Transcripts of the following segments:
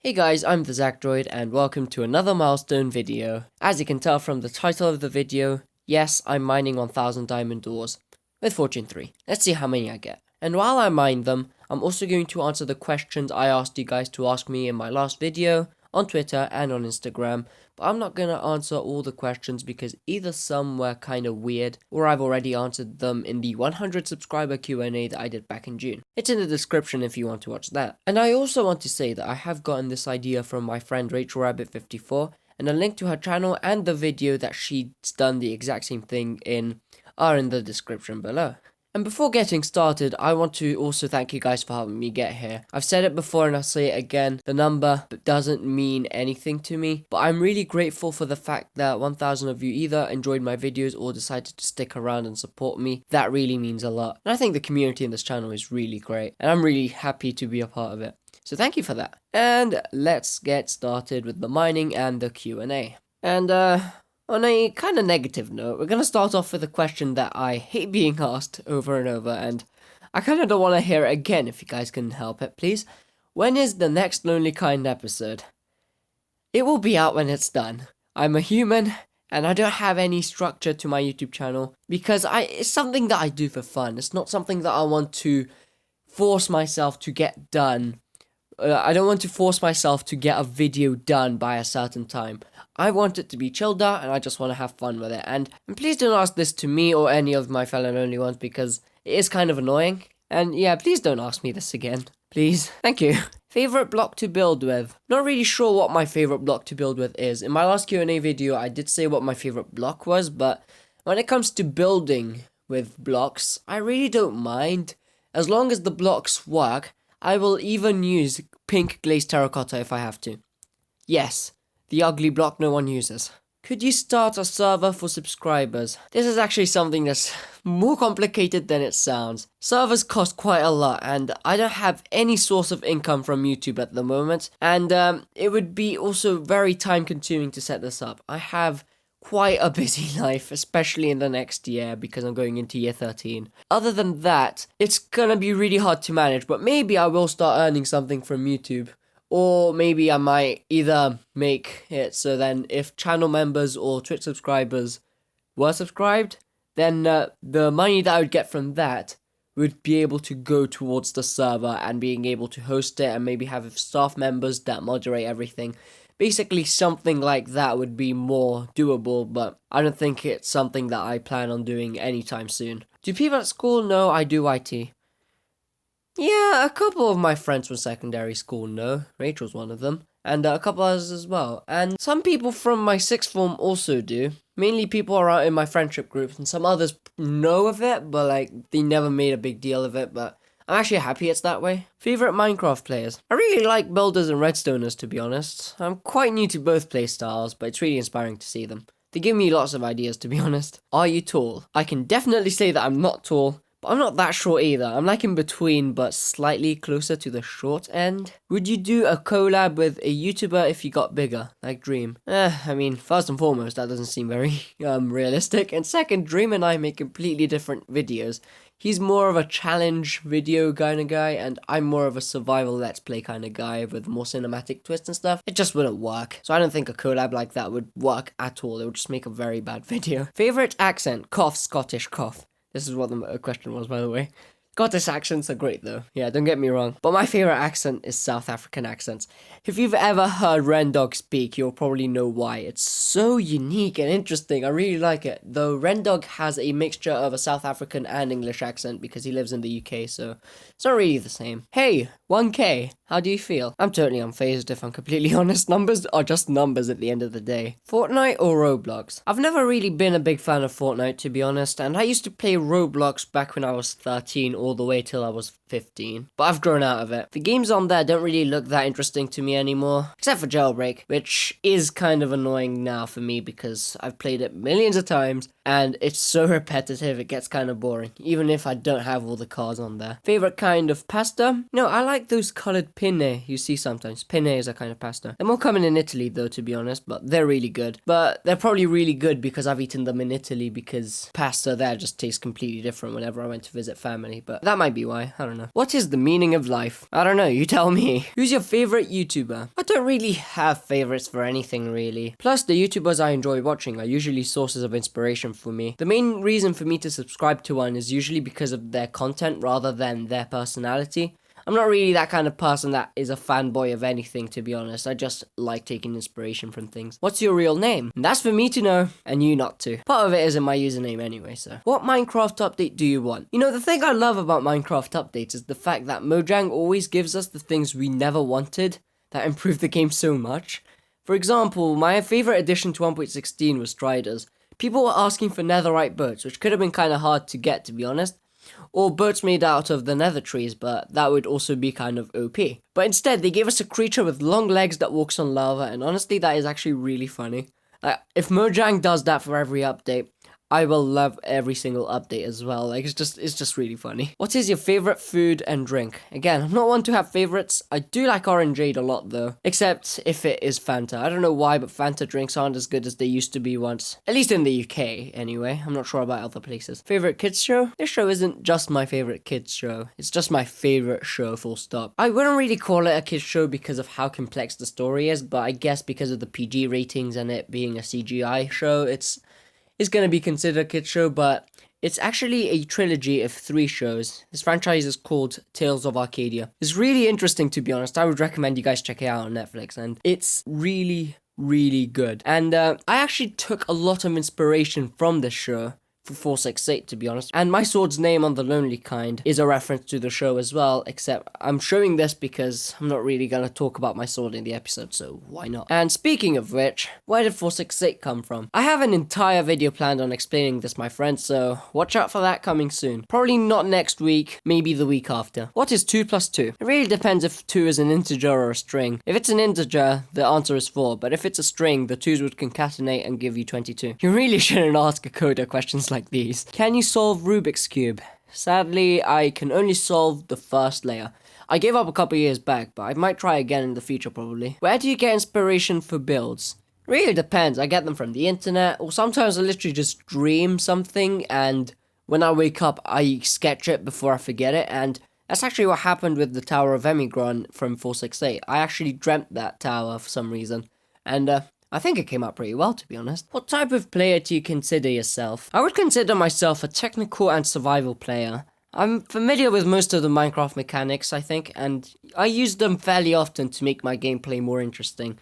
Hey guys, I'm TheZakDroid and welcome to another milestone video. As you can tell from the title of the video, yes, I'm mining 1000 diamond ores with Fortune 3. Let's see how many I get. And while I mine them, I'm also going to answer the questions I asked you guys to ask me in my last video, on Twitter and on Instagram, but I'm not going to answer all the questions because either some were kind of weird or I've already answered them in the 100 subscriber Q&A that I did back in June. It's in the description if you want to watch that. And I also want to say that I have gotten this idea from my friend Rachel Rabbit54, and a link to her channel and the video that she's done the exact same thing in are in the description below. And before getting started, I want to also thank you guys for helping me get here. I've said it before and I'll say it again, the number doesn't mean anything to me, but I'm really grateful for the fact that 1000 of you either enjoyed my videos or decided to stick around and support me. That really means a lot. And I think the community in this channel is really great, and I'm really happy to be a part of it. So thank you for that. And let's get started with the mining and the Q&A. And on a kind of negative note, we're going to start off with a question that I hate being asked over and over, and I kind of don't want to hear it again if you guys can help it, please. When is the next Lonely Kind episode? It will be out when it's done. I'm a human, and I don't have any structure to my YouTube channel, because it's something that I do for fun. It's not something that I want to force myself to get done. I don't want to force myself to get a video done by a certain time. I want it to be chilled out and I just want to have fun with it. And please don't ask this to me or any of my fellow lonely ones because it is kind of annoying. And yeah, please don't ask me this again. Please. Thank you. Favorite block to build with? Not really sure what my favorite block to build with is. In my last Q&A video, I did say what my favorite block was, but when it comes to building with blocks, I really don't mind. As long as the blocks work, I will even use pink glazed terracotta if I have to. Yes, the ugly block no one uses. Could you start a server for subscribers? This is actually something that's more complicated than it sounds. Servers cost quite a lot and I don't have any source of income from YouTube at the moment. And it would be also very time consuming to set this up. I have quite a busy life, especially in the next year because I'm going into year 13. Other than that, it's gonna be really hard to manage, but maybe I will start earning something from YouTube. Or maybe I might either make it so then if channel members or Twitch subscribers were subscribed, then the money that I would get from that would be able to go towards the server and being able to host it and maybe have staff members that moderate everything. Basically, something like that would be more doable, but I don't think it's something that I plan on doing anytime soon. Do people at school know I do IT? Yeah, a couple of my friends from secondary school know. Rachel's one of them. And a couple others as well. And some people from my sixth form also do. Mainly people around in my friendship groups, and some others know of it, but they never made a big deal of it, but I'm actually happy it's that way. Favorite Minecraft players? I really like builders and redstoners, to be honest. I'm quite new to both playstyles, but it's really inspiring to see them. They give me lots of ideas, to be honest. Are you tall? I can definitely say that I'm not tall, but I'm not that short either. I'm in between, but slightly closer to the short end. Would you do a collab with a YouTuber if you got bigger, like Dream? I mean, first and foremost, that doesn't seem very realistic. And second, Dream and I make completely different videos. He's more of a challenge video kind of guy, and I'm more of a survival let's play kind of guy with more cinematic twists and stuff. It just wouldn't work. So I don't think a collab like that would work at all. It would just make a very bad video. Favorite accent? Cough, Scottish cough. This is what the question was, by the way. Scottish accents are great though, yeah, don't get me wrong. But my favourite accent is South African accents. If you've ever heard Rendog speak, you'll probably know why. It's so unique and interesting, I really like it. Though Rendog has a mixture of a South African and English accent because he lives in the UK, so it's not really the same. Hey, 1k, how do you feel? I'm totally unfazed if I'm completely honest. Numbers are just numbers at the end of the day. Fortnite or Roblox? I've never really been a big fan of Fortnite, to be honest, and I used to play Roblox back when I was 13 all the way till I was 15, but I've grown out of it. The games on there don't really look that interesting to me anymore, except for Jailbreak, which is kind of annoying now for me because I've played it millions of times and it's so repetitive it gets kind of boring, even if I don't have all the cars on there. Favorite kind of pasta? No, I like those colored penne you see sometimes. Penne is a kind of pasta. They're more common in Italy though, to be honest, but they're really good. But they're probably really good because I've eaten them in Italy because pasta there just tastes completely different whenever I went to visit family. But but that might be why. I don't know. What is the meaning of life? I don't know, you tell me. Who's your favorite YouTuber? I don't really have favorites for anything really. Plus, the YouTubers I enjoy watching are usually sources of inspiration for me. The main reason for me to subscribe to one is usually because of their content rather than their personality. I'm not really that kind of person that is a fanboy of anything, to be honest. I just like taking inspiration from things. What's your real name? And that's for me to know, and you not to. Part of it isn't my username anyway, so. What Minecraft update do you want? You know, the thing I love about Minecraft updates is the fact that Mojang always gives us the things we never wanted that improve the game so much. For example, my favorite addition to 1.16 was Striders. People were asking for netherite boats, which could have been kind of hard to get, to be honest. Or boats made out of the nether trees, but that would also be kind of OP. But instead, they gave us a creature with long legs that walks on lava, and honestly, that is actually really funny. Like, if Mojang does that for every update, I will love every single update as well. Like, it's just really funny. What is your favorite food and drink? Again, I'm not one to have favorites. I do like orangeade a lot though, except if it is Fanta. I don't know why, but Fanta drinks aren't as good as they used to be once. At least in the UK, anyway. I'm not sure about other places. Favorite kids show? This show isn't just my favorite kids show. It's just my favorite show, full stop. I wouldn't really call it a kids show because of how complex the story is, but I guess because of the PG ratings and it being a CGI show, it's going to be considered a kids show, but it's actually a trilogy of 3 shows. This franchise is called Tales of Arcadia. It's really interesting, to be honest. I would recommend you guys check it out on Netflix, and it's really, really good. And I actually took a lot of inspiration from this show for 468, to be honest. And my sword's name on the Lonely Kind is a reference to the show as well, except I'm showing this because I'm not really going to talk about my sword in the episode, so why not? And speaking of which, where did 468 come from? I have an entire video planned on explaining this, my friends, so watch out for that coming soon. Probably not next week, maybe the week after. What is 2 plus 2? It really depends if 2 is an integer or a string. If it's an integer, the answer is 4, but if it's a string, the 2's would concatenate and give you 22. You really shouldn't ask a coder questions like these. Can you solve Rubik's Cube? Sadly, I can only solve the first layer. I gave up a couple years back, but I might try again in the future probably. Where do you get inspiration for builds? Really depends. I get them from the internet, or sometimes I literally just dream something, and when I wake up, I sketch it before I forget it, and that's actually what happened with the Tower of Emigron from 468. I actually dreamt that tower for some reason, and I think it came out pretty well, to be honest. What type of player do you consider yourself? I would consider myself a technical and survival player. I'm familiar with most of the Minecraft mechanics, I think, and I use them fairly often to make my gameplay more interesting.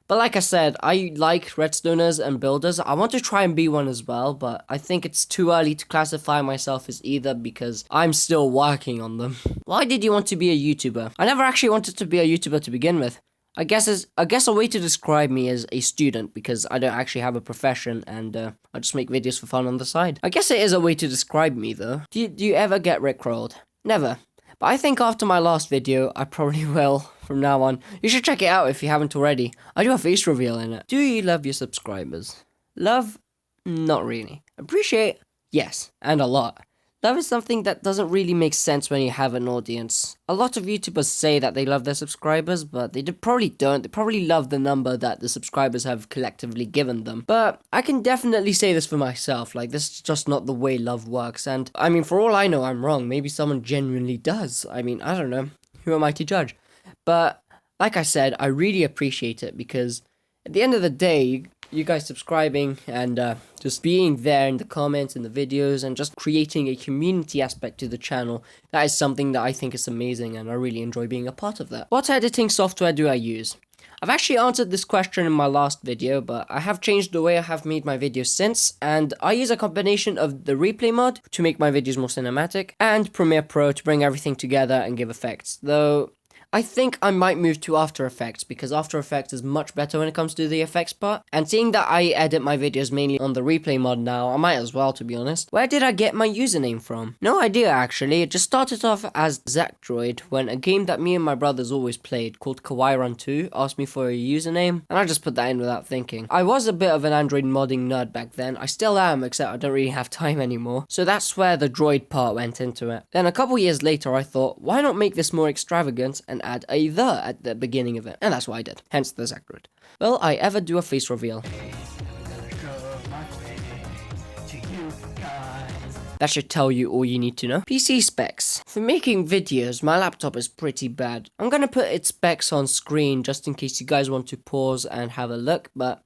But like I said, I like redstoners and builders. I want to try and be one as well, but I think it's too early to classify myself as either because I'm still working on them. Why did you want to be a YouTuber? I never actually wanted to be a YouTuber to begin with. I guess a way to describe me is a student, because I don't actually have a profession and I just make videos for fun on the side. I guess it is a way to describe me though. Do you ever get rickrolled? Never. But I think after my last video, I probably will from now on. You should check it out if you haven't already. I do a face reveal in it. Do you love your subscribers? Love? Not really. Appreciate? Yes, and a lot. Love is something that doesn't really make sense when you have an audience. A lot of YouTubers say that they love their subscribers, but they probably don't. They probably love the number that the subscribers have collectively given them. But I can definitely say this for myself, like, this is just not the way love works. And, I mean, for all I know, I'm wrong. Maybe someone genuinely does. I mean, I don't know. Who am I to judge? But, like I said, I really appreciate it because at the end of the day, you guys subscribing and just being there in the comments, in the videos, and just creating a community aspect to the channel, that is something that I think is amazing, and I really enjoy being a part of that. What editing software do I use? I've actually answered this question in my last video, but I have changed the way I have made my videos since, and I use a combination of the replay mod to make my videos more cinematic, and Premiere Pro to bring everything together and give effects, though I think I might move to After Effects because After Effects is much better when it comes to the effects part. And seeing that I edit my videos mainly on the replay mod now, I might as well, to be honest. Where did I get my username from? No idea actually. It just started off as TheZakDroid when a game that me and my brothers always played called Kawaii Run 2 asked me for a username, and I just put that in without thinking. I was a bit of an Android modding nerd back then. I still am, except I don't really have time anymore. So that's where the droid part went into it. Then a couple years later I thought, why not make this more extravagant and add a "the" at the beginning of it, and that's what I did, hence TheZakDroid. Will I ever do a face reveal? That should tell you all you need to know. PC specs. For making videos, my laptop is pretty bad. I'm gonna put its specs on screen just in case you guys want to pause and have a look, but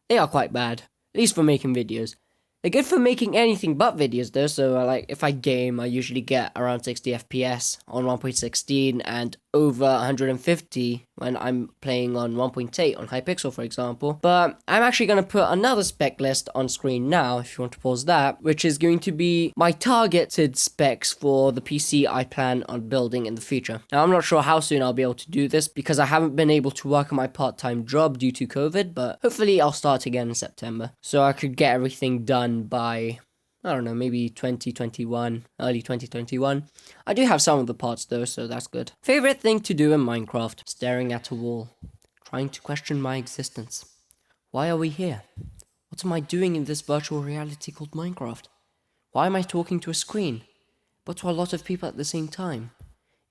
they are quite bad, at least for making videos. They're good for making anything but videos though, so like if I game, I usually get around 60 FPS on 1.16 and over 150 when I'm playing on 1.8 on Hypixel, for example. But I'm actually going to put another spec list on screen now, if you want to pause that, which is going to be my targeted specs for the PC I plan on building in the future. Now, I'm not sure how soon I'll be able to do this because I haven't been able to work on my part-time job due to COVID, but hopefully I'll start again in September. So I could get everything done by, I don't know, maybe 2021, early 2021. I do have some of the parts though, so that's good. Favorite thing to do in Minecraft? Staring at a wall. Trying to question my existence. Why are we here? What am I doing in this virtual reality called Minecraft? Why am I talking to a screen? But to a lot of people at the same time?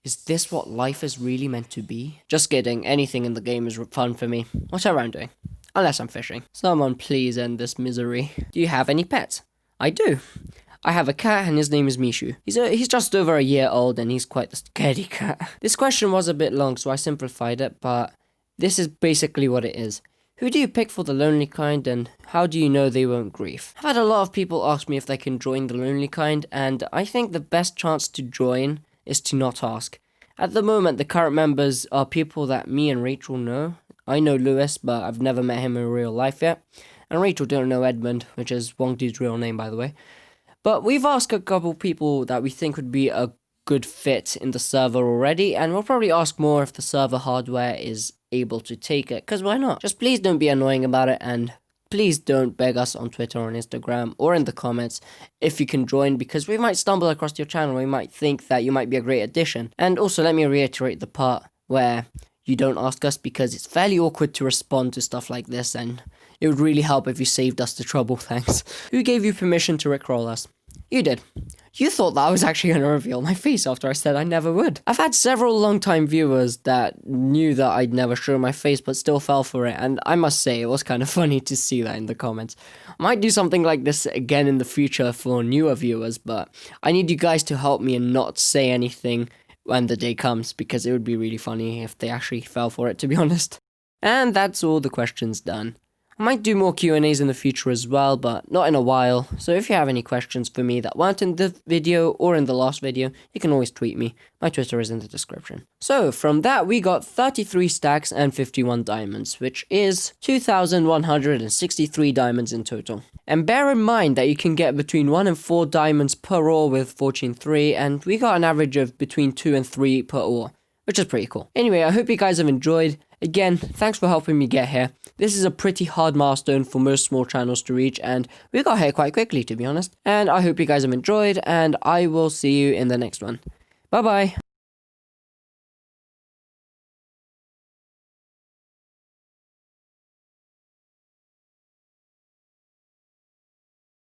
Is this what life is really meant to be? Just kidding, anything in the game is fun for me. Whatever I'm doing. Unless I'm fishing. Someone please end this misery. Do you have any pets? I do. I have a cat and his name is Mishu. He's just over a year old and he's quite the scaredy cat. This question was a bit long, so I simplified it, but this is basically what it is. Who do you pick for the lonely kind and how do you know they won't grief? I've had a lot of people ask me if they can join the lonely kind, and I think the best chance to join is to not ask. At the moment, the current members are people that me and Rachel know. I know Lewis, but I've never met him in real life yet. And Rachel don't know Edmund, which is Wongdu's real name, by the way. But we've asked a couple people that we think would be a good fit in the server already, and we'll probably ask more if the server hardware is able to take it, because why not? Just please don't be annoying about it, and please don't beg us on Twitter or on Instagram or in the comments if you can join, because we might stumble across your channel, we might think that you might be a great addition. And also let me reiterate the part where you don't ask us, because it's fairly awkward to respond to stuff like this, and it would really help if you saved us the trouble, thanks. Who gave you permission to rickroll us? You did. You thought that I was actually going to reveal my face after I said I never would. I've had several long-time viewers that knew that I'd never show my face but still fell for it, and I must say it was kind of funny to see that in the comments. I might do something like this again in the future for newer viewers, but I need you guys to help me and not say anything when the day comes, because it would be really funny if they actually fell for it, to be honest. And that's all the questions done. I might do more Q&As in the future as well, but not in a while, so if you have any questions for me that weren't in the video or in the last video, you can always tweet me. My Twitter is in the description. So, from that we got 33 stacks and 51 diamonds, which is 2,163 diamonds in total. And bear in mind that you can get between 1 and 4 diamonds per ore with Fortune 3, and we got an average of between 2 and 3 per ore, which is pretty cool. Anyway, I hope you guys have enjoyed. Again, thanks for helping me get here. This is a pretty hard milestone for most small channels to reach, and we got here quite quickly, to be honest. And I hope you guys have enjoyed, and I will see you in the next one. Bye bye.